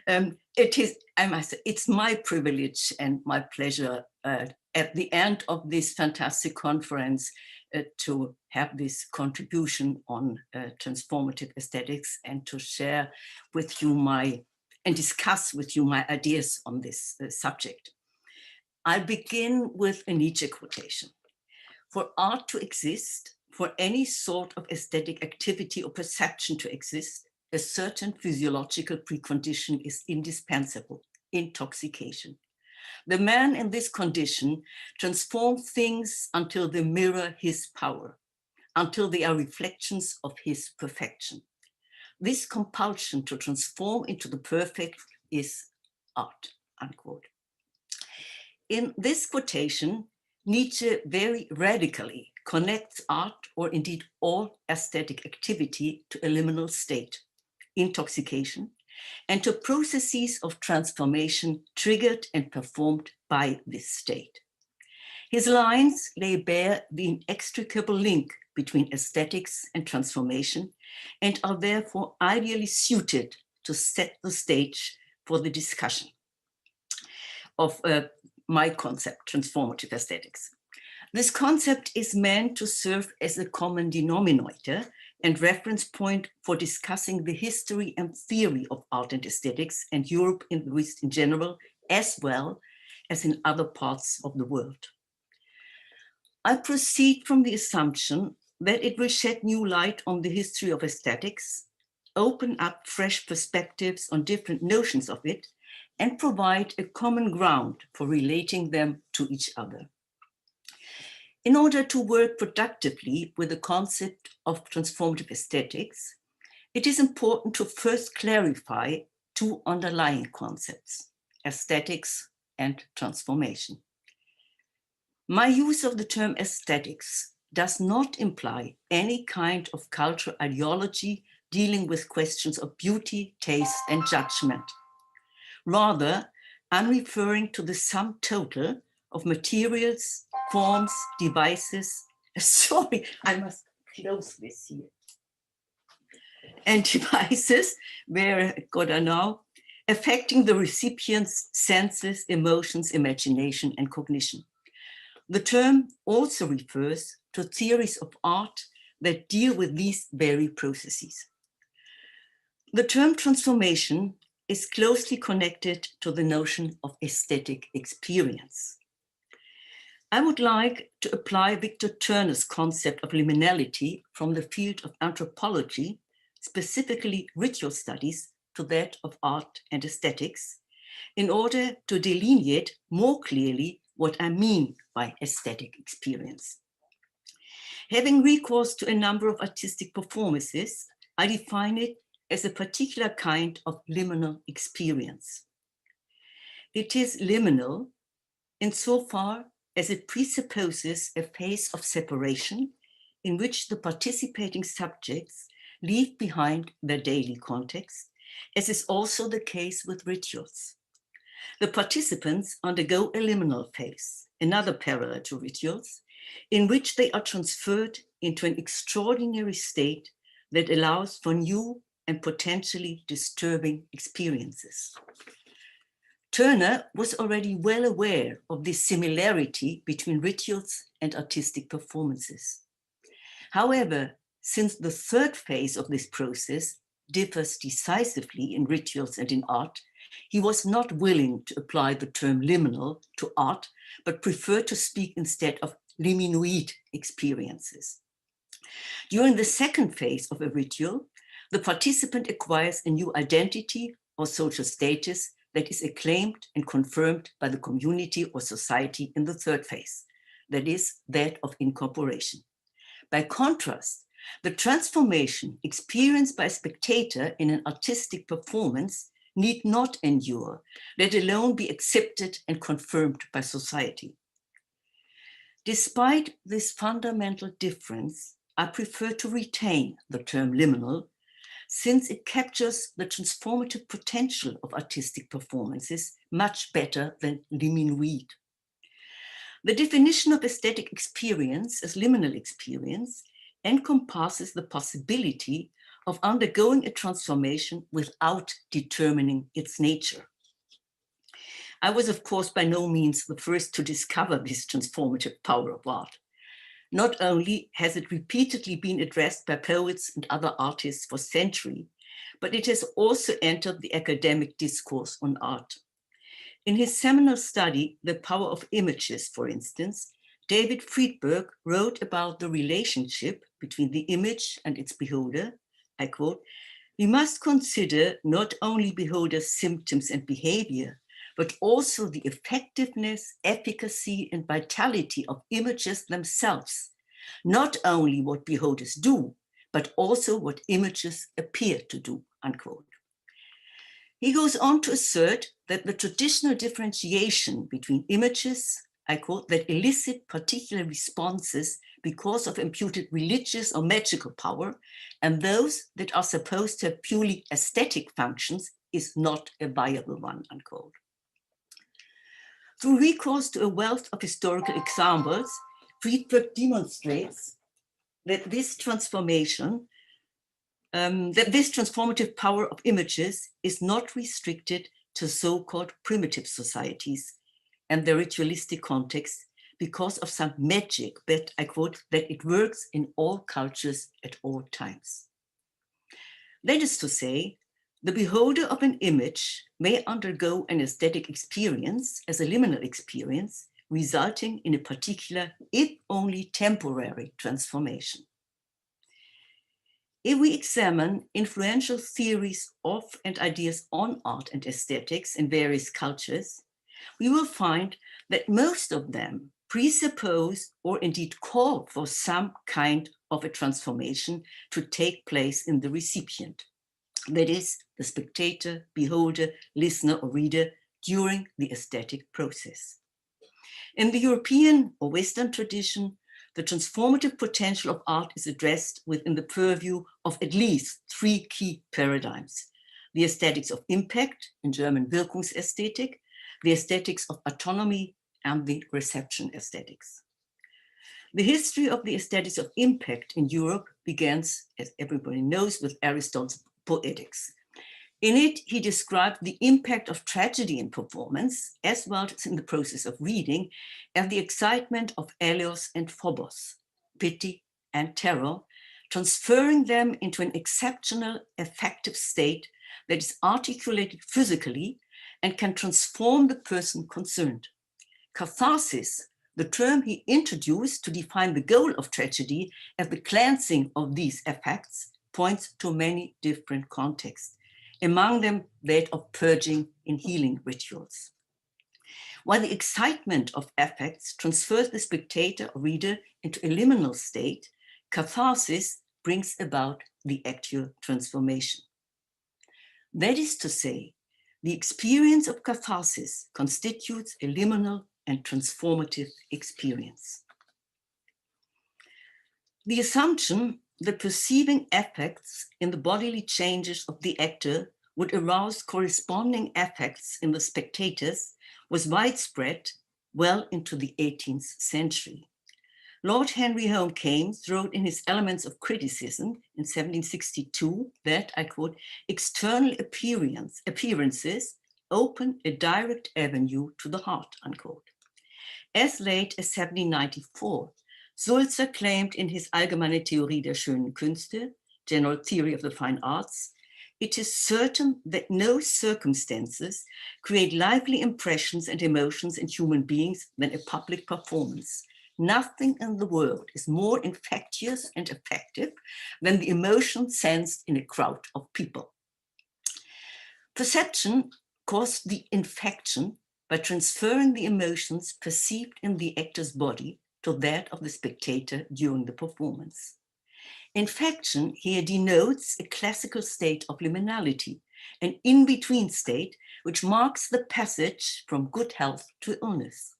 It is, I must say, it's my privilege and my pleasure at the end of this fantastic conference to have this contribution on transformative aesthetics and to share with you and discuss with you my ideas on this subject. I'll begin with a Nietzsche quotation. For art to exist, for any sort of aesthetic activity or perception to exist, a certain physiological precondition is indispensable: intoxication. The man in this condition transforms things until they mirror his power, until they are reflections of his perfection. This compulsion to transform into the perfect is art, unquote. In this quotation, Nietzsche very radically connects art, or indeed all aesthetic activity, to a liminal state, intoxication, and to processes of transformation triggered and performed by this state. His lines lay bare the inextricable link between aesthetics and transformation and are therefore ideally suited to set the stage for the discussion of my concept, transformative aesthetics. This concept is meant to serve as a common denominator and reference point for discussing the history and theory of art and aesthetics and Europe in the West in general, as well as in other parts of the world. I proceed from the assumption that it will shed new light on the history of aesthetics, open up fresh perspectives on different notions of it, and provide a common ground for relating them to each other. In order to work productively with the concept of transformative aesthetics, it is important to first clarify two underlying concepts: aesthetics and transformation. My use of the term aesthetics does not imply any kind of cultural ideology dealing with questions of beauty, taste, and judgment. Rather, I'm referring to the sum total of materials, forms, devices. Sorry, I must close this here. And devices, where God I know, affecting the recipient's senses, emotions, imagination, and cognition. The term also refers to theories of art that deal with these very processes. The term transformation is closely connected to the notion of aesthetic experience. I would like to apply Victor Turner's concept of liminality from the field of anthropology, specifically ritual studies, to that of art and aesthetics, in order to delineate more clearly what I mean by aesthetic experience. Having recourse to a number of artistic performances, I define it as a particular kind of liminal experience. It is liminal insofar as it presupposes a phase of separation in which the participating subjects leave behind their daily context, as is also the case with rituals. The participants undergo a liminal phase, another parallel to rituals, in which they are transferred into an extraordinary state that allows for new and potentially disturbing experiences. Turner was already well aware of this similarity between rituals and artistic performances. However, since the third phase of this process differs decisively in rituals and in art, he was not willing to apply the term liminal to art, but preferred to speak instead of liminoid experiences. During the second phase of a ritual, the participant acquires a new identity or social status that is acclaimed and confirmed by the community or society in the third phase, that is, that of incorporation. By contrast, the transformation experienced by a spectator in an artistic performance need not endure, let alone be accepted and confirmed by society. Despite this fundamental difference, I prefer to retain the term liminal, since it captures the transformative potential of artistic performances much better than liminoid. The definition of aesthetic experience as liminal experience encompasses the possibility of undergoing a transformation without determining its nature. I was, of course, by no means the first to discover this transformative power of art. Not only has it repeatedly been addressed by poets and other artists for centuries, but it has also entered the academic discourse on art. In his seminal study, The Power of Images, for instance, David Friedberg wrote about the relationship between the image and its beholder. I quote, "We must consider not only beholders' symptoms and behavior, but also the effectiveness, efficacy, and vitality of images themselves. Not only what beholders do, but also what images appear to do," unquote. He goes on to assert that the traditional differentiation between images, I quote, "that elicit particular responses because of imputed religious or magical power, and those that are supposed to have purely aesthetic functions is not a viable one," unquote. Through recourse to a wealth of historical examples, Friedberg demonstrates that this transformative power of images is not restricted to so-called primitive societies and their ritualistic context because of some magic, but I quote, "that it works in all cultures at all times." That is to say, the beholder of an image may undergo an aesthetic experience as a liminal experience, resulting in a particular, if only temporary, transformation. If we examine influential theories of and ideas on art and aesthetics in various cultures, we will find that most of them presuppose or indeed call for some kind of a transformation to take place in the recipient. That is, the spectator, beholder, listener, or reader during the aesthetic process. In the European or Western tradition, the transformative potential of art is addressed within the purview of at least three key paradigms: the aesthetics of impact, in German Wirkungsästhetik, the aesthetics of autonomy, and the reception aesthetics. The history of the aesthetics of impact in Europe begins, as everybody knows, with Aristotle's Poetics. In it, he described the impact of tragedy in performance, as well as in the process of reading, as the excitement of Eleos and Phobos, pity and terror, transferring them into an exceptional affective state that is articulated physically and can transform the person concerned. Catharsis, the term he introduced to define the goal of tragedy as the cleansing of these effects, points to many different contexts, among them that of purging in healing rituals. While the excitement of affects transfers the spectator or reader into a liminal state, catharsis brings about the actual transformation. That is to say, the experience of catharsis constitutes a liminal and transformative experience. The assumption that perceiving effects in the bodily changes of the actor would arouse corresponding effects in the spectators was widespread well into the 18th century. Lord Henry Home Keynes wrote in his Elements of Criticism in 1762 that, I quote, "external appearances open a direct avenue to the heart," unquote. As late as 1794, Sulzer claimed in his Allgemeine Theorie der schönen Künste, General Theory of the Fine Arts, "It is certain that no circumstances create lively impressions and emotions in human beings than a public performance. Nothing in the world is more infectious and effective than the emotion sensed in a crowd of people." Perception caused the infection by transferring the emotions perceived in the actor's body to that of the spectator during the performance. Infection here denotes a classical state of liminality, an in-between state which marks the passage from good health to illness.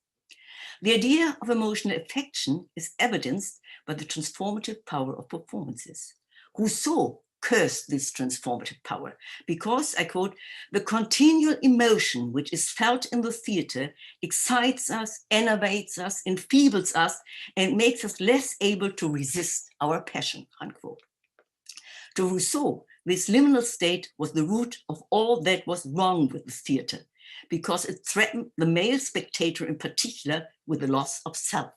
The idea of emotional affection is evidenced by the transformative power of performances. Rousseau cursed this transformative power because, I quote, "the continual emotion which is felt in the theater excites us, enervates us, enfeebles us, and makes us less able to resist our passion," unquote. To Rousseau, this liminal state was the root of all that was wrong with the theater, because it threatened the male spectator in particular with the loss of self,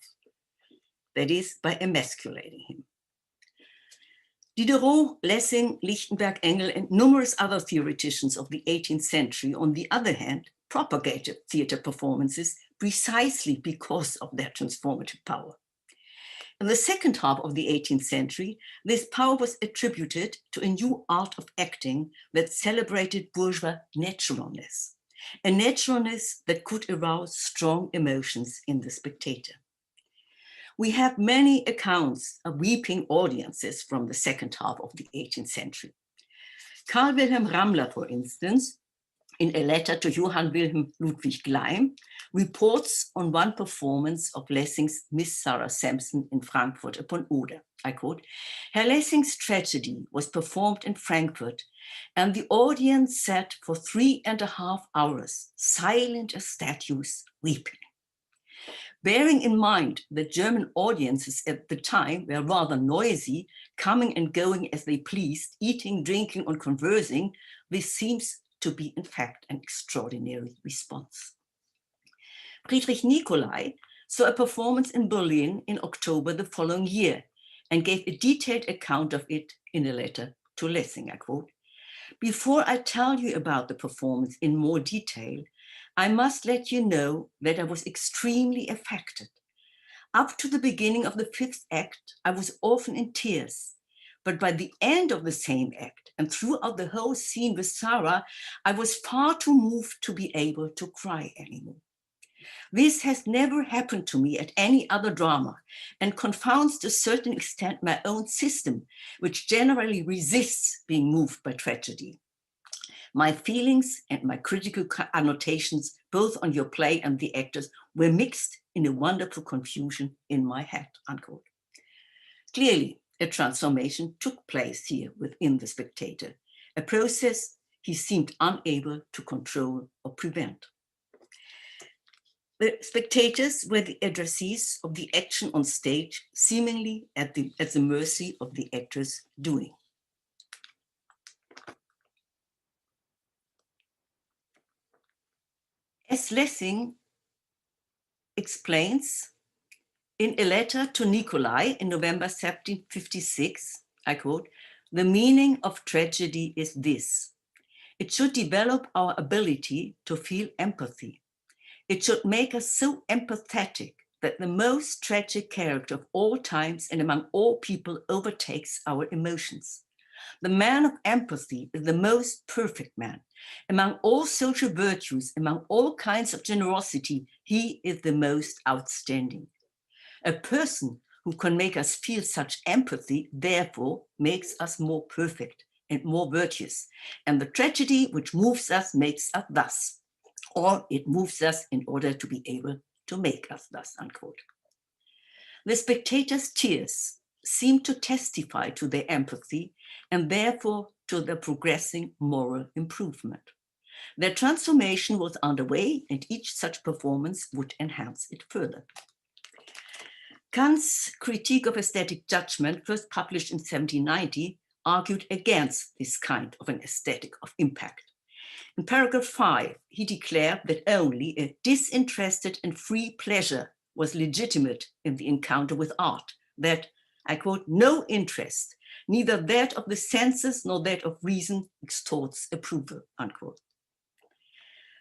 that is, by emasculating him. Diderot, Lessing, Lichtenberg, Engel, and numerous other theoreticians of the 18th century, on the other hand, propagated theater performances precisely because of their transformative power. In the second half of the 18th century, this power was attributed to a new art of acting that celebrated bourgeois naturalness, a naturalness that could arouse strong emotions in the spectator. We have many accounts of weeping audiences from the second half of the 18th century. Karl Wilhelm Rammler, for instance, in a letter to Johann Wilhelm Ludwig Gleim, reports on one performance of Lessing's Miss Sarah Sampson in Frankfurt upon Oder. I quote, "Herr Lessing's tragedy was performed in Frankfurt, and the audience sat for 3.5 hours, silent as statues, weeping." Bearing in mind that German audiences at the time were rather noisy, coming and going as they pleased, eating, drinking, and conversing, this seems to be, in fact, an extraordinary response. Friedrich Nicolai saw a performance in Berlin in October the following year and gave a detailed account of it in a letter to Lessing. I quote, "Before I tell you about the performance in more detail, I must let you know that I was extremely affected. Up to the beginning of the 5th act, I was often in tears, but by the end of the same act and throughout the whole scene with Sarah, I was far too moved to be able to cry anymore. This has never happened to me at any other drama and confounds to a certain extent my own system, which generally resists being moved by tragedy. My feelings and my critical annotations, both on your play and the actors, were mixed in a wonderful confusion in my head," unquote. Clearly, a transformation took place here within the spectator, a process he seemed unable to control or prevent. The spectators were the addressees of the action on stage, seemingly at the mercy of the actors' doing. As Lessing explains in a letter to Nicolai in November 1756, I quote, "The meaning of tragedy is this: it should develop our ability to feel empathy. It should make us so empathetic that the most tragic character of all times and among all people overtakes our emotions. The man of empathy is the most perfect man. Among all social virtues, among all kinds of generosity, he is the most outstanding. A person who can make us feel such empathy, therefore, makes us more perfect and more virtuous. And the tragedy which moves us makes us thus, or it moves us in order to be able to make us thus," unquote. The spectators' tears seem to testify to their empathy and therefore to their progressing moral improvement. Their transformation was underway, and each such performance would enhance it further. Kant's Critique of Aesthetic Judgment, first published in 1790, argued against this kind of an aesthetic of impact. In paragraph 5, he declared that only a disinterested and free pleasure was legitimate in the encounter with art, that, I quote, "no interest, neither that of the senses nor that of reason, extorts approval," unquote.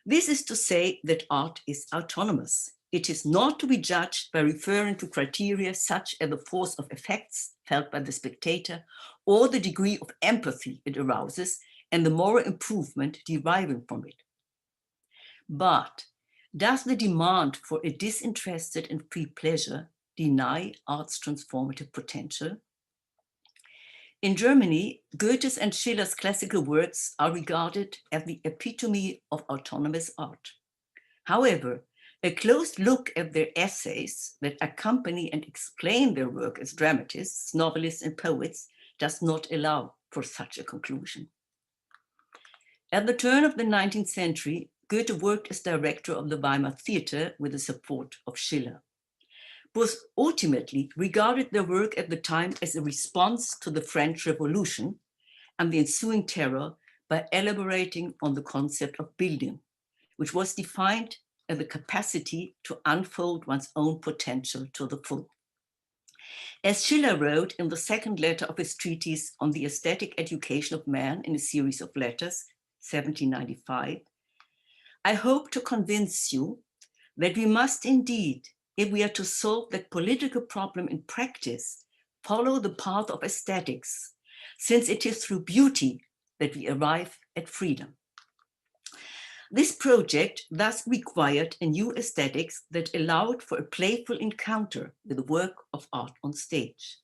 This is to say that art is autonomous. It is not to be judged by referring to criteria such as the force of effects felt by the spectator or the degree of empathy it arouses and the moral improvement deriving from it. But does the demand for a disinterested and free pleasure deny art's transformative potential? In Germany, Goethe's and Schiller's classical works are regarded as the epitome of autonomous art. However, a close look at their essays that accompany and explain their work as dramatists, novelists, and poets does not allow for such a conclusion. At the turn of the 19th century, Goethe worked as director of the Weimar Theater with the support of Schiller. Both ultimately regarded their work at the time as a response to the French Revolution and the ensuing terror by elaborating on the concept of building, which was defined as the capacity to unfold one's own potential to the full. As Schiller wrote in the second letter of his treatise on the aesthetic education of man in a series of letters, 1795, I hope to convince you that we must indeed, if we are to solve that political problem in practice, follow the path of aesthetics, since it is through beauty that we arrive at freedom. This project thus required a new aesthetics that allowed for a playful encounter with the work of art on stage.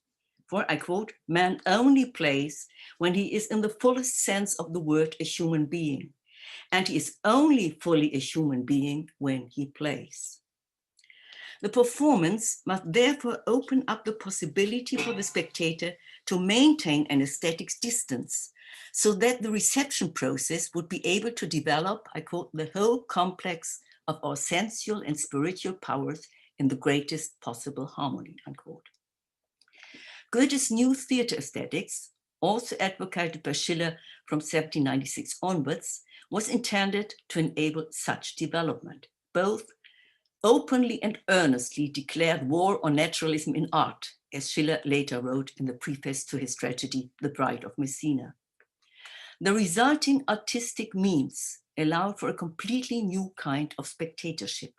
For, I quote, man only plays when he is in the fullest sense of the word a human being, and he is only fully a human being when he plays. The performance must therefore open up the possibility for the spectator to maintain an aesthetics distance, so that the reception process would be able to develop, I quote, the whole complex of our sensual and spiritual powers in the greatest possible harmony, unquote. Goethe's new theater aesthetics, also advocated by Schiller from 1796 onwards, was intended to enable such development. Both openly and earnestly declared war on naturalism in art, as Schiller later wrote in the preface to his tragedy, The Bride of Messina. The resulting artistic means allowed for a completely new kind of spectatorship.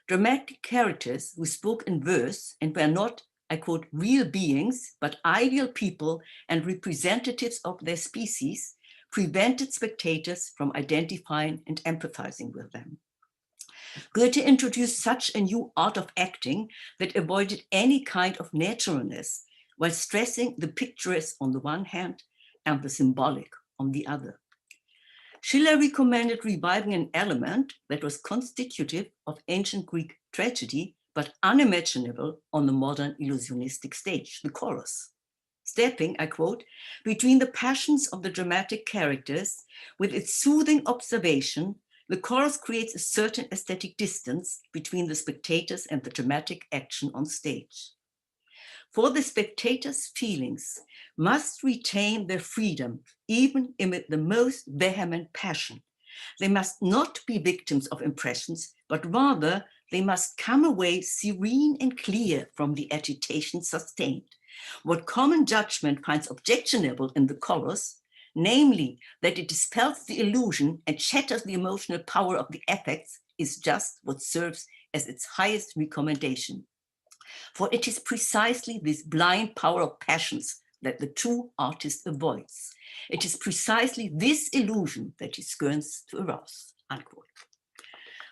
Dramatic characters who spoke in verse and were not, I quote, real beings, but ideal people and representatives of their species, prevented spectators from identifying and empathizing with them. Goethe introduced such a new art of acting that avoided any kind of naturalness, while stressing the picturesque on the one hand and the symbolic on the other. Schiller recommended reviving an element that was constitutive of ancient Greek tragedy, but unimaginable on the modern illusionistic stage, the chorus. Stepping, I quote, between the passions of the dramatic characters, with its soothing observation, the chorus creates a certain aesthetic distance between the spectators and the dramatic action on stage. For the spectators' feelings must retain their freedom, even amid the most vehement passion. They must not be victims of impressions, but rather they must come away serene and clear from the agitation sustained. What common judgment finds objectionable in the chorus, namely that it dispels the illusion and shatters the emotional power of the affects, is just what serves as its highest recommendation. For it is precisely this blind power of passions that the true artist avoids. It is precisely this illusion that he scorns to arouse, unquote.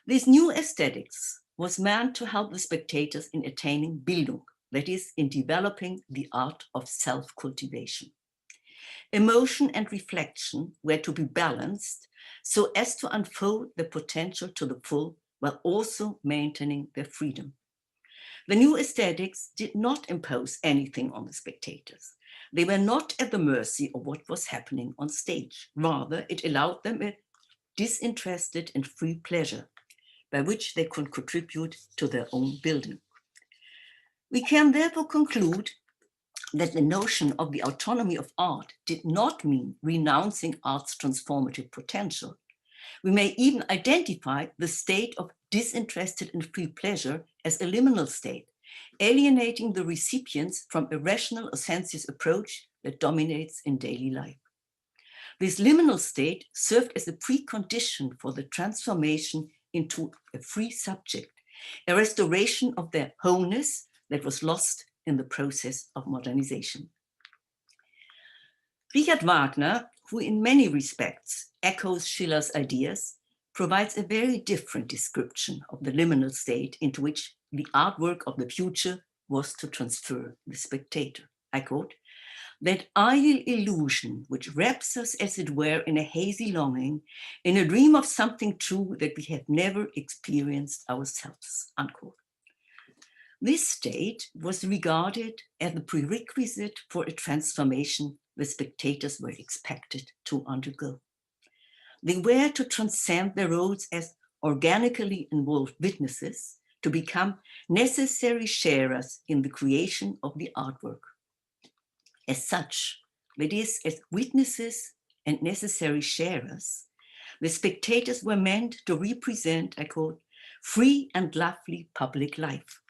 This new aesthetics was meant to help the spectators in attaining Bildung, that is, in developing the art of self-cultivation. Emotion and reflection were to be balanced so as to unfold their potential to the full, while also maintaining their freedom. The new aesthetics did not impose anything on the spectators. They were not at the mercy of what was happening on stage. Rather, it allowed them a disinterested and free pleasure, by which they could contribute to their own building. We can therefore conclude that the notion of the autonomy of art did not mean renouncing art's transformative potential. We may even identify the state of disinterested and free pleasure as a liminal state, alienating the recipients from a rational or sensuous approach that dominates in daily life. This liminal state served as a precondition for the transformation into a free subject, a restoration of their wholeness that was lost in the process of modernization. Richard Wagner, who in many respects echoes Schiller's ideas, provides a very different description of the liminal state into which the artwork of the future was to transfer the spectator. I quote, that ideal illusion which wraps us, as it were, in a hazy longing, in a dream of something true that we have never experienced ourselves, unquote. This state was regarded as the prerequisite for a transformation the spectators were expected to undergo. They were to transcend their roles as organically involved witnesses to become necessary sharers in the creation of the artwork. As such, that is, as witnesses and necessary sharers, the spectators were meant to represent, I quote, free and lovely public life,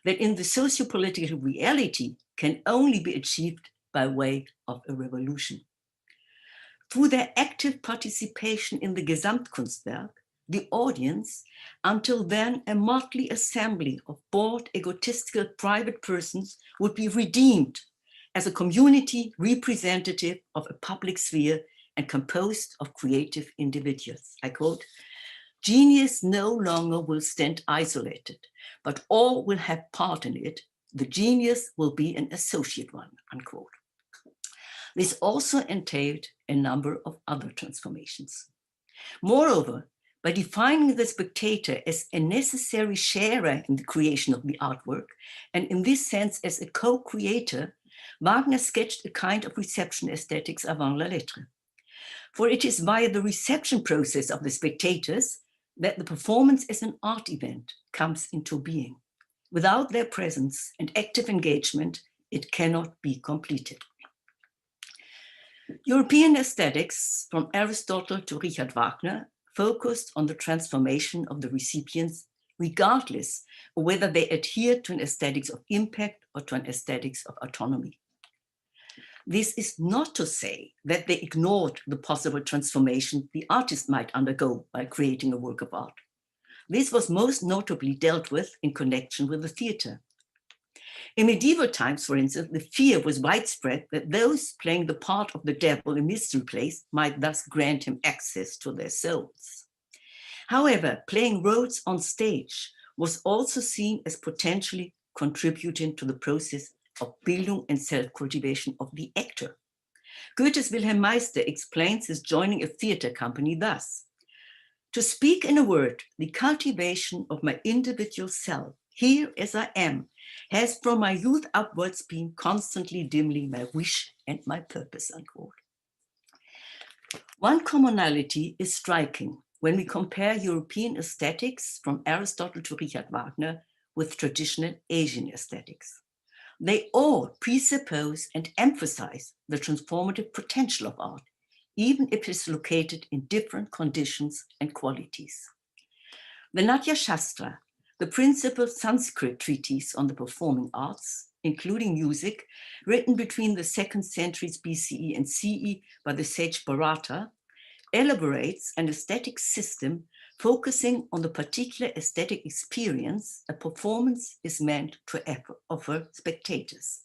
that in the socio-political reality can only be achieved by way of a revolution. Through their active participation in the Gesamtkunstwerk, the audience, until then a motley assembly of bored, egotistical private persons, would be redeemed as a community representative of a public sphere and composed of creative individuals. I quote, "Genius no longer will stand isolated, but all will have part in it. The genius will be an associate one," unquote. This also entailed a number of other transformations. Moreover, by defining the spectator as a necessary sharer in the creation of the artwork, and in this sense as a co-creator, Wagner sketched a kind of reception aesthetics avant la lettre. For it is via the reception process of the spectators that the performance as an art event comes into being. Without their presence and active engagement, it cannot be completed. European aesthetics, from Aristotle to Richard Wagner, focused on the transformation of the recipients, regardless of whether they adhere to an aesthetics of impact or to an aesthetics of autonomy. This is not to say that they ignored the possible transformation the artist might undergo by creating a work of art. This was most notably dealt with in connection with the theater. In medieval times, for instance, the fear was widespread that those playing the part of the devil in mystery plays might thus grant him access to their souls. However, playing roles on stage was also seen as potentially contributing to the process of Bildung and self-cultivation of the actor. Goethe's Wilhelm Meister explains his joining a theater company thus: "To speak in a word, the cultivation of my individual self, here as I am, has from my youth upwards been constantly dimly my wish and my purpose," unquote. One commonality is striking when we compare European aesthetics from Aristotle to Richard Wagner with traditional Asian aesthetics. They all presuppose and emphasize the transformative potential of art, even if it is located in different conditions and qualities. The Natya Shastra, the principal Sanskrit treatise on the performing arts, including music, written between the 2nd centuries BCE and CE by the sage Bharata, elaborates an aesthetic system focusing on the particular aesthetic experience a performance is meant to offer spectators.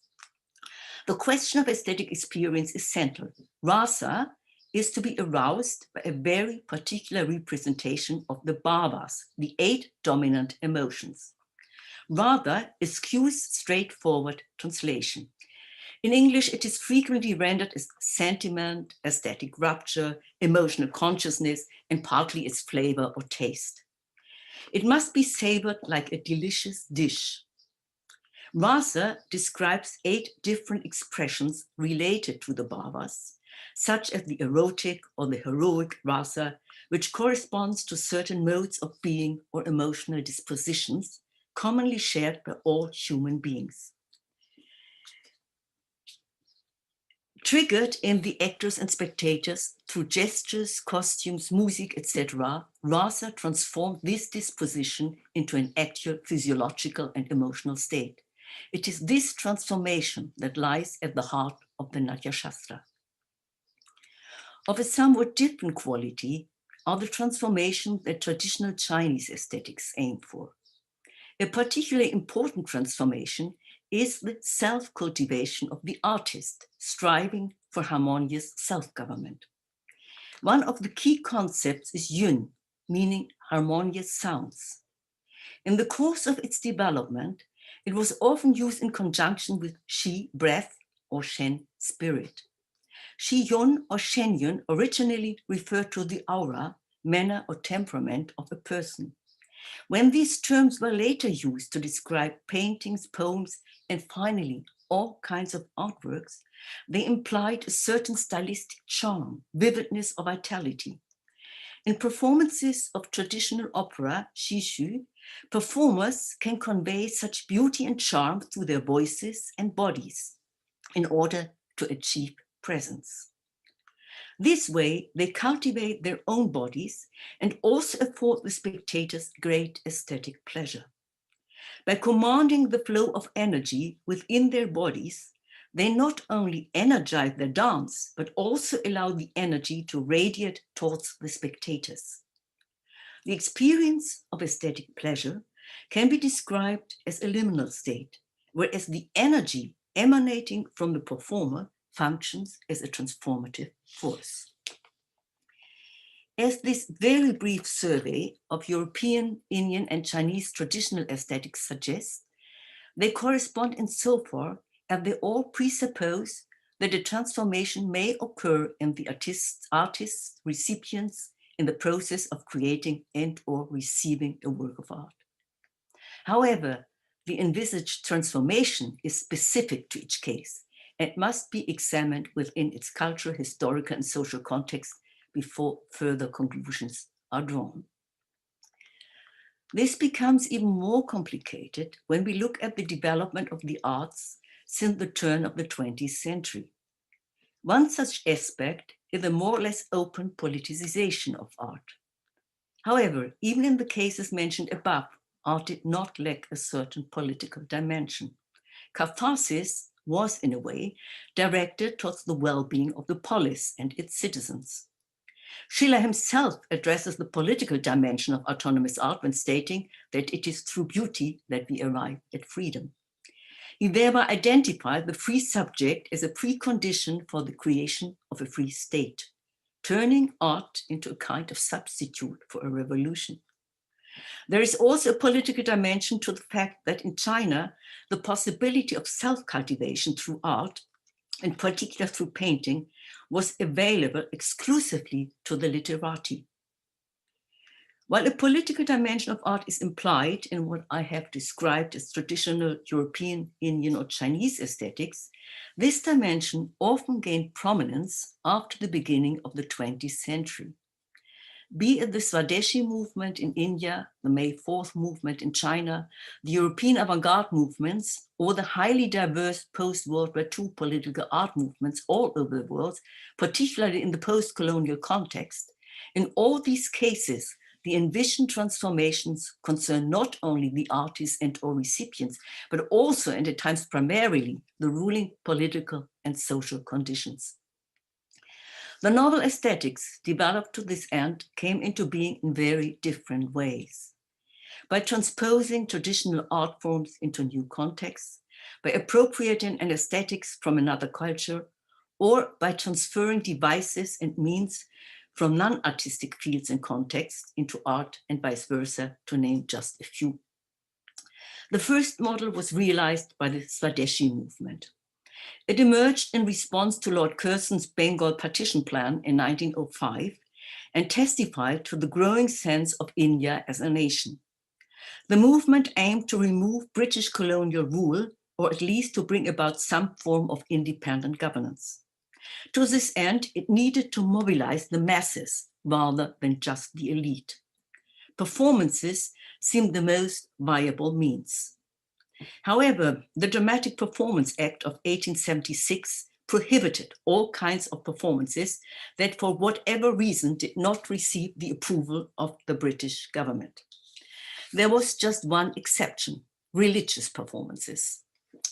The question of aesthetic experience is central. Rasa is to be aroused by a very particular representation of the bhavas, the 8 dominant emotions. Rather eschews straightforward translation. In English, it is frequently rendered as sentiment, aesthetic rupture, emotional consciousness, and partly its flavor or taste. It must be savored like a delicious dish. Rasa describes 8 different expressions related to the bhavas, such as the erotic or the heroic rasa, which corresponds to certain modes of being or emotional dispositions commonly shared by all human beings. Triggered in the actors and spectators through gestures, costumes, music, etc., rasa transformed this disposition into an actual physiological and emotional state. It is this transformation that lies at the heart of the Natya Shastra. Of a somewhat different quality are the transformations that traditional Chinese aesthetics aim for. A particularly important transformation is the self-cultivation of the artist, striving for harmonious self-government. One of the key concepts is yun, meaning harmonious sounds. In the course of its development, it was often used in conjunction with shi, breath, or shen, spirit. Shi yun or shen yun originally referred to the aura, manner, or temperament of a person. When these terms were later used to describe paintings, poems, and finally all kinds of artworks, they implied a certain stylistic charm, vividness, or vitality. In performances of traditional opera, shishu, performers can convey such beauty and charm through their voices and bodies in order to achieve presence. This way, they cultivate their own bodies and also afford the spectators great aesthetic pleasure. By commanding the flow of energy within their bodies, they not only energize their dance, but also allow the energy to radiate towards the spectators. The experience of aesthetic pleasure can be described as a liminal state, whereas the energy emanating from the performer functions as a transformative force. As this very brief survey of European, Indian, and Chinese traditional aesthetics suggests, they correspond insofar as they all presuppose that a transformation may occur in the artists, recipients, in the process of creating and/or receiving a work of art. However, the envisaged transformation is specific to each case and must be examined within its cultural, historical, and social context before further conclusions are drawn. This becomes even more complicated when we look at the development of the arts since the turn of the 20th century. One such aspect is the more or less open politicization of art. However, even in the cases mentioned above, art did not lack a certain political dimension. Catharsis was, in a way, directed towards the well-being of the polis and its citizens. Schiller himself addresses the political dimension of autonomous art when stating that it is through beauty that we arrive at freedom. He thereby identified the free subject as a precondition for the creation of a free state, turning art into a kind of substitute for a revolution. There is also a political dimension to the fact that in China, the possibility of self-cultivation through art, in particular through painting, was available exclusively to the literati. While a political dimension of art is implied in what I have described as traditional European, Indian, or Chinese aesthetics, this dimension often gained prominence after the beginning of the 20th century. Be it the Swadeshi movement in India, the May 4th movement in China, the European avant-garde movements, or the highly diverse post-World War II political art movements all over the world, particularly in the post-colonial context, in all these cases, the envisioned transformations concern not only the artists and/or recipients, but also, and at times primarily, the ruling political and social conditions. The novel aesthetics developed to this end came into being in very different ways. By transposing traditional art forms into new contexts, by appropriating an aesthetics from another culture, or by transferring devices and means from non-artistic fields and contexts into art and vice versa, to name just a few. The first model was realized by the Swadeshi movement. It emerged in response to Lord Curzon's Bengal partition plan in 1905 and testified to the growing sense of India as a nation. The movement aimed to remove British colonial rule, or at least to bring about some form of independent governance. To this end, it needed to mobilize the masses rather than just the elite. Performances seemed the most viable means. However, the Dramatic Performance Act of 1876 prohibited all kinds of performances that for whatever reason did not receive the approval of the British government. There was just one exception: religious performances,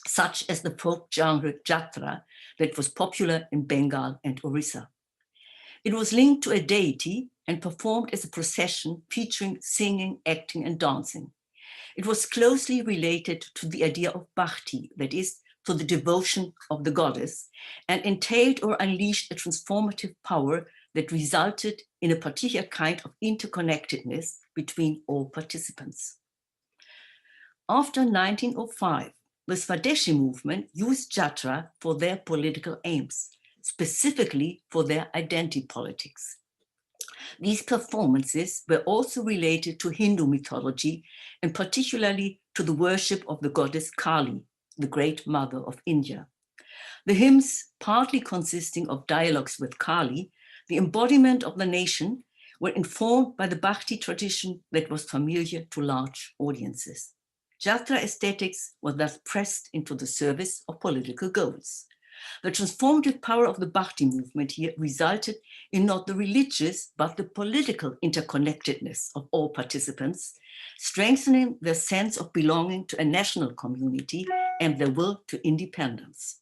such as the folk genre Jatra that was popular in Bengal and Orissa. It was linked to a deity and performed as a procession featuring singing, acting, and dancing. It was closely related to the idea of bhakti, that is, to the devotion of the goddess, and entailed or unleashed a transformative power that resulted in a particular kind of interconnectedness between all participants. After 1905, the Swadeshi movement used Jatra for their political aims, specifically for their identity politics. These performances were also related to Hindu mythology, and particularly to the worship of the goddess Kali, the great mother of India. The hymns, partly consisting of dialogues with Kali, the embodiment of the nation, were informed by the Bhakti tradition that was familiar to large audiences. Jatra aesthetics was thus pressed into the service of political goals. The transformative power of the Bhakti movement here resulted in not the religious, but the political interconnectedness of all participants, strengthening their sense of belonging to a national community and their will to independence.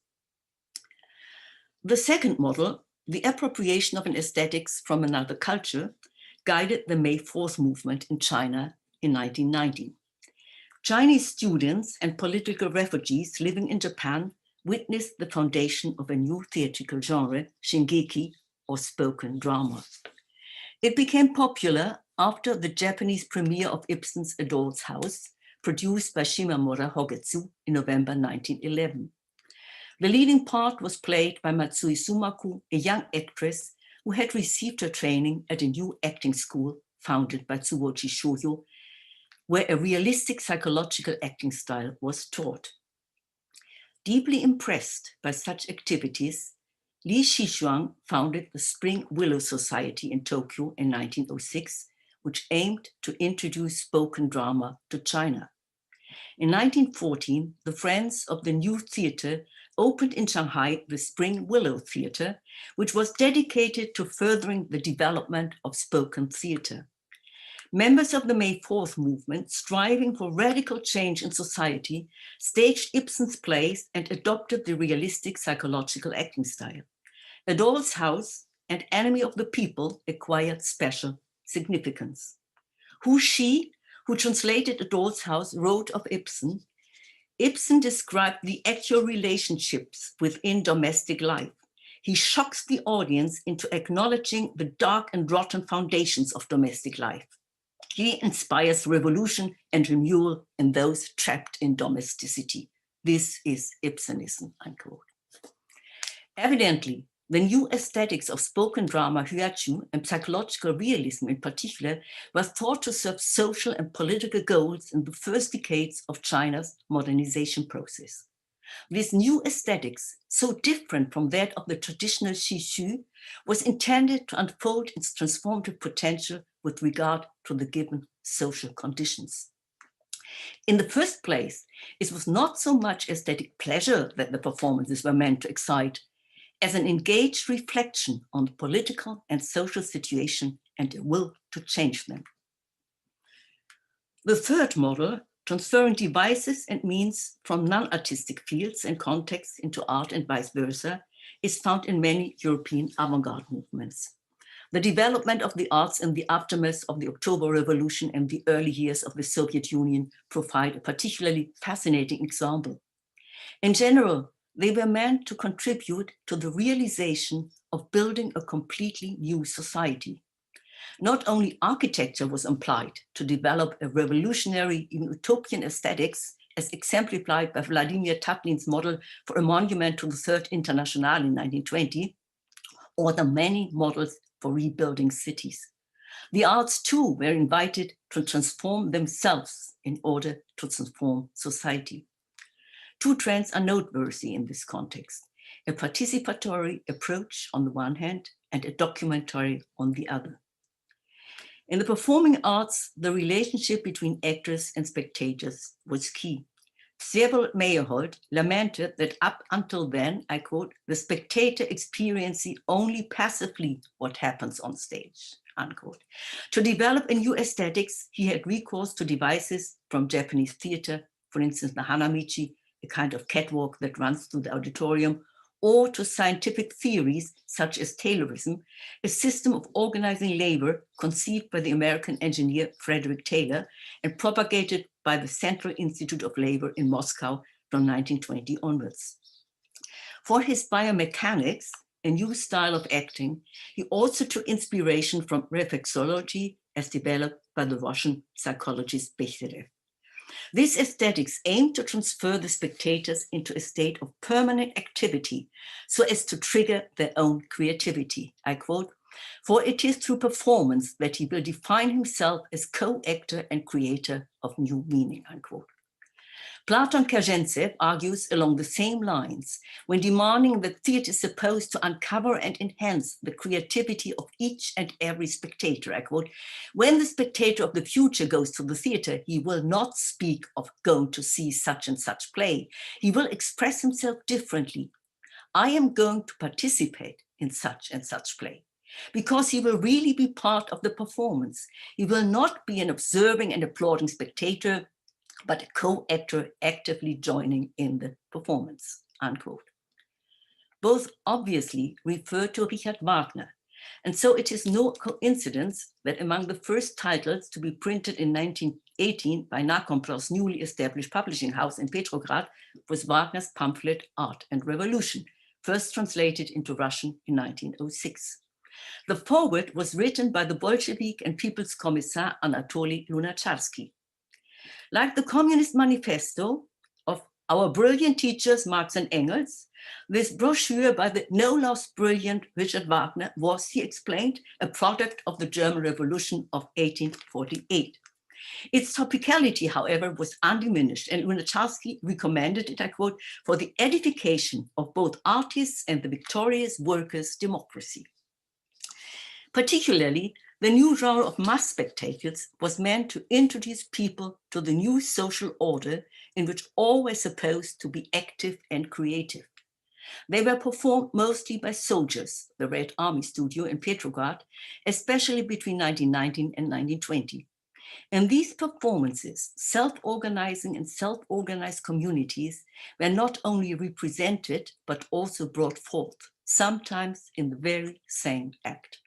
The second model, the appropriation of an aesthetics from another culture, guided the May 4th movement in China in 1990. Chinese students and political refugees living in Japan witnessed the foundation of a new theatrical genre, shingeki, or spoken drama. It became popular after the Japanese premiere of Ibsen's A Doll's House, produced by Shimamura Hogetsu in November 1911. The leading part was played by Matsui Sumaku, a young actress who had received her training at a new acting school founded by Tsubochi Shoyo, where a realistic psychological acting style was taught. Deeply impressed by such activities, Li Xishuang founded the Spring Willow Society in Tokyo in 1906, which aimed to introduce spoken drama to China. In 1914, the Friends of the New Theatre opened in Shanghai the Spring Willow Theatre, which was dedicated to furthering the development of spoken theatre. Members of the May 4th movement, striving for radical change in society, staged Ibsen's plays and adopted the realistic psychological acting style. A Doll's House and Enemy of the People acquired special significance. Hu Xi, who translated A Doll's House, wrote of Ibsen, Ibsen described the actual relationships within domestic life. He shocks the audience into acknowledging the dark and rotten foundations of domestic life. He inspires revolution and renewal in those trapped in domesticity. This is Ibsenism, unquote. Evidently, the new aesthetics of spoken drama, hyuachu, and psychological realism in particular, were thought to serve social and political goals in the first decades of China's modernization process. This new aesthetics, so different from that of the traditional Xishu, was intended to unfold its transformative potential with regard to the given social conditions. In the first place, it was not so much aesthetic pleasure that the performances were meant to excite, as an engaged reflection on the political and social situation and a will to change them. The third model, transferring devices and means from non-artistic fields and contexts into art and vice versa, is found in many European avant-garde movements. The development of the arts in the aftermath of the October Revolution and the early years of the Soviet Union provide a particularly fascinating example. In general, they were meant to contribute to the realization of building a completely new society. Not only architecture was implied to develop a revolutionary, even utopian aesthetics, as exemplified by Vladimir Tatlin's model for a monument to the Third Internationale in 1920, or the many models for rebuilding cities. The arts too were invited to transform themselves in order to transform society. Two trends are noteworthy in this context: a participatory approach on the one hand and a documentary on the other. In the performing arts, the relationship between actors and spectators was key. Several Meyerhold lamented that up until then, I quote, the spectator experiencing only passively what happens on stage, unquote. To develop a new aesthetics, he had recourse to devices from Japanese theater, for instance, the hanamichi, a kind of catwalk that runs through the auditorium, or to scientific theories such as Taylorism, a system of organizing labor conceived by the American engineer Frederick Taylor and propagated by the Central Institute of Labor in Moscow from 1920 onwards. For his biomechanics, a new style of acting, he also took inspiration from reflexology as developed by the Russian psychologist Bechterev. This aesthetics aimed to transfer the spectators into a state of permanent activity so as to trigger their own creativity. I quote, "For it is through performance that he will define himself as co-actor and creator of new meaning," unquote. Platon Kazhentsev argues along the same lines when demanding that theater is supposed to uncover and enhance the creativity of each and every spectator. I quote, "When the spectator of the future goes to the theater, he will not speak of going to see such and such play. He will express himself differently. I am going to participate in such and such play, because he will really be part of the performance. He will not be an observing and applauding spectator, but a co-actor actively joining in the performance, unquote. Both obviously refer to Richard Wagner, and so it is no coincidence that among the first titles to be printed in 1918 by Nakompr's newly established publishing house in Petrograd was Wagner's pamphlet Art and Revolution, first translated into Russian in 1906. The foreword was written by the Bolshevik and People's Commissar Anatoly Lunacharsky. Like the Communist Manifesto of our brilliant teachers Marx and Engels, this brochure by the no less brilliant Richard Wagner was, he explained, a product of the German Revolution of 1848. Its topicality, however, was undiminished, and Lunacharsky recommended it, I quote, for the edification of both artists and the victorious workers' democracy. Particularly, the new genre of mass spectacles was meant to introduce people to the new social order in which all were supposed to be active and creative. They were performed mostly by soldiers, the Red Army Studio in Petrograd, especially between 1919 and 1920. In these performances, self-organizing and self-organized communities were not only represented, but also brought forth, sometimes in the very same act.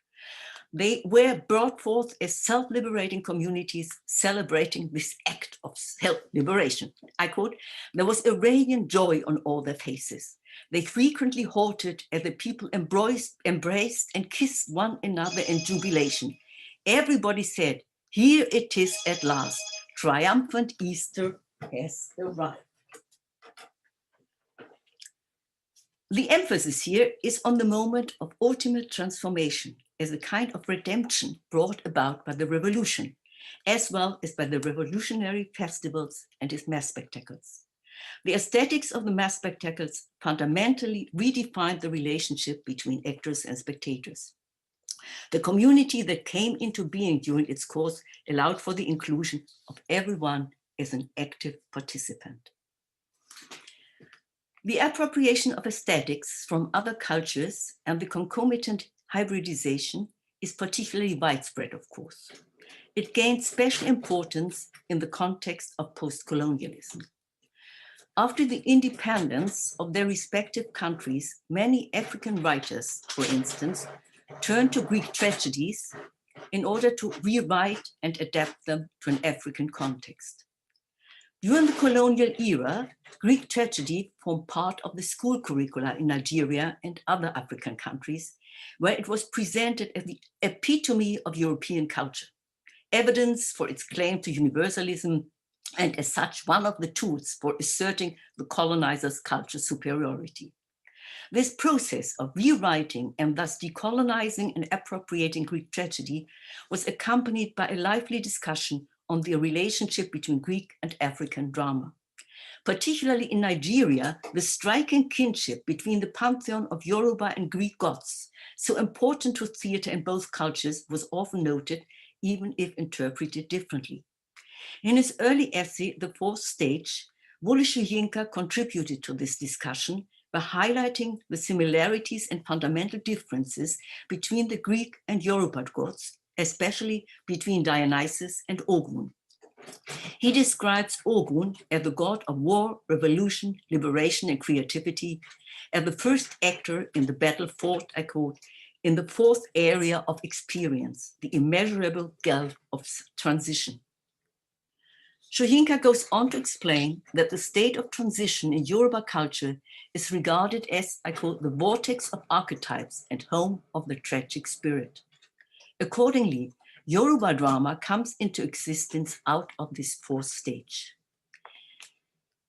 They were brought forth as self-liberating communities celebrating this act of self-liberation. I quote, there was a radiant joy on all their faces. They frequently halted as the people embraced and kissed one another in jubilation. Everybody said, here it is at last, triumphant Easter has arrived. The emphasis here is on the moment of ultimate transformation as a kind of redemption brought about by the revolution, as well as by the revolutionary festivals and its mass spectacles. The aesthetics of the mass spectacles fundamentally redefined the relationship between actors and spectators. The community that came into being during its course allowed for the inclusion of everyone as an active participant. The appropriation of aesthetics from other cultures and the concomitant hybridization is particularly widespread, of course. It gained special importance in the context of post-colonialism. After the independence of their respective countries, many African writers, for instance, turned to Greek tragedies in order to rewrite and adapt them to an African context. During the colonial era, Greek tragedy formed part of the school curricula in Nigeria and other African countries, where it was presented as the epitome of European culture, evidence for its claim to universalism, and as such, one of the tools for asserting the colonizer's culture superiority. This process of rewriting and thus decolonizing and appropriating Greek tragedy was accompanied by a lively discussion on the relationship between Greek and African drama. Particularly in Nigeria, the striking kinship between the pantheon of Yoruba and Greek gods, so important to theater in both cultures, was often noted, even if interpreted differently. In his early essay, The Fourth Stage, Wole Soyinka contributed to this discussion by highlighting the similarities and fundamental differences between the Greek and Yoruba gods, especially between Dionysus and Ogun. He describes Ogun as the god of war, revolution, liberation, and creativity, as the first actor in the battle fought, I quote, in the fourth area of experience, the immeasurable gulf of transition. Soyinka goes on to explain that the state of transition in Yoruba culture is regarded as, I quote, the vortex of archetypes and home of the tragic spirit. Accordingly, Yoruba drama comes into existence out of this fourth stage.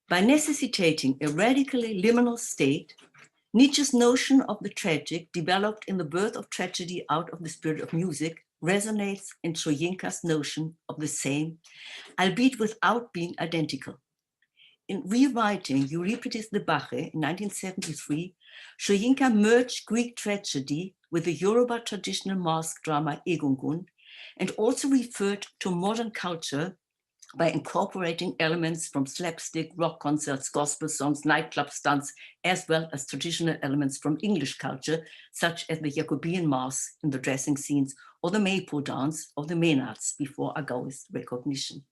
By necessitating a radically liminal state, Nietzsche's notion of the tragic, developed in the birth of tragedy out of the spirit of music, resonates in Soyinka's notion of the same, albeit without being identical. In rewriting Euripides the Bache in 1973, Soyinka merged Greek tragedy with the Yoruba traditional mask drama Egungun, and also referred to modern culture by incorporating elements from slapstick, rock concerts, gospel songs, nightclub stunts, as well as traditional elements from English culture, such as the Jacobean Mass in the dressing scenes or the Maypole dance of the Maynards before Agassiz recognition.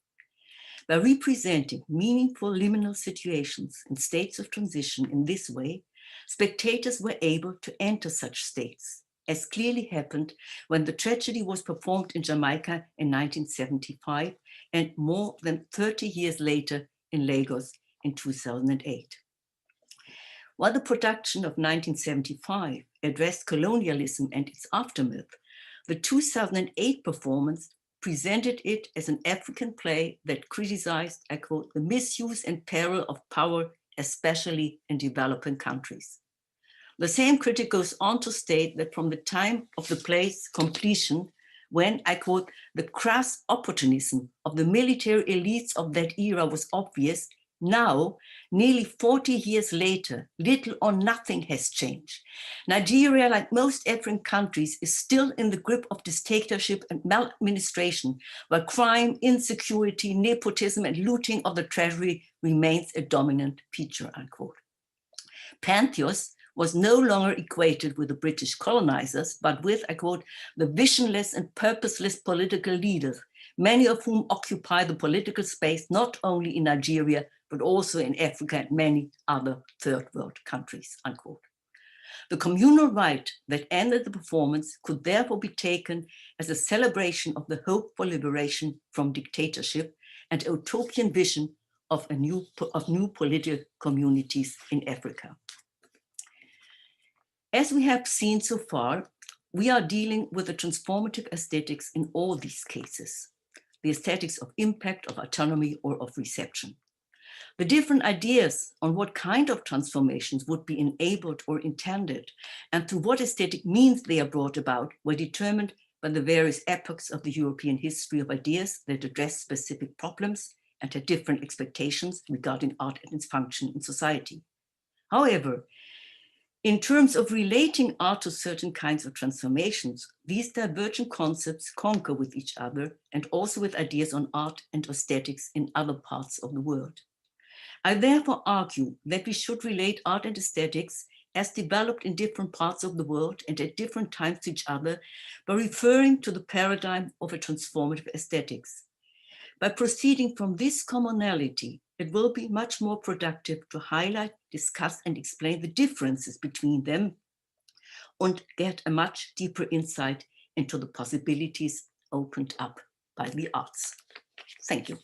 By representing meaningful liminal situations and states of transition in this way, spectators were able to enter such states, as clearly happened when the tragedy was performed in Jamaica in 1975 and more than 30 years later in Lagos in 2008. While the production of 1975 addressed colonialism and its aftermath, the 2008 performance presented it as an African play that criticized, I quote, the misuse and peril of power, especially in developing countries. The same critic goes on to state that from the time of the play's completion, when, I quote, the crass opportunism of the military elites of that era was obvious, now, nearly 40 years later, little or nothing has changed. Nigeria, like most African countries, is still in the grip of dictatorship and maladministration, where crime, insecurity, nepotism, and looting of the treasury remains a dominant feature, unquote. Pantheos was no longer equated with the British colonizers, but with, I quote, the visionless and purposeless political leaders, many of whom occupy the political space not only in Nigeria, but also in Africa and many other third world countries, unquote. The communal rite that ended the performance could therefore be taken as a celebration of the hope for liberation from dictatorship and a utopian vision of new political communities in Africa. As we have seen so far, we are dealing with the transformative aesthetics in all these cases, the aesthetics of impact, of autonomy, or of reception. The different ideas on what kind of transformations would be enabled or intended, and through what aesthetic means they are brought about, were determined by the various epochs of the European history of ideas that address specific problems and had different expectations regarding art and its function in society. However, in terms of relating art to certain kinds of transformations, these divergent concepts conquer with each other and also with ideas on art and aesthetics in other parts of the world. I therefore argue that we should relate art and aesthetics as developed in different parts of the world and at different times to each other by referring to the paradigm of a transformative aesthetics. By proceeding from this commonality, it will be much more productive to highlight, discuss, and explain the differences between them and get a much deeper insight into the possibilities opened up by the arts. Thank you.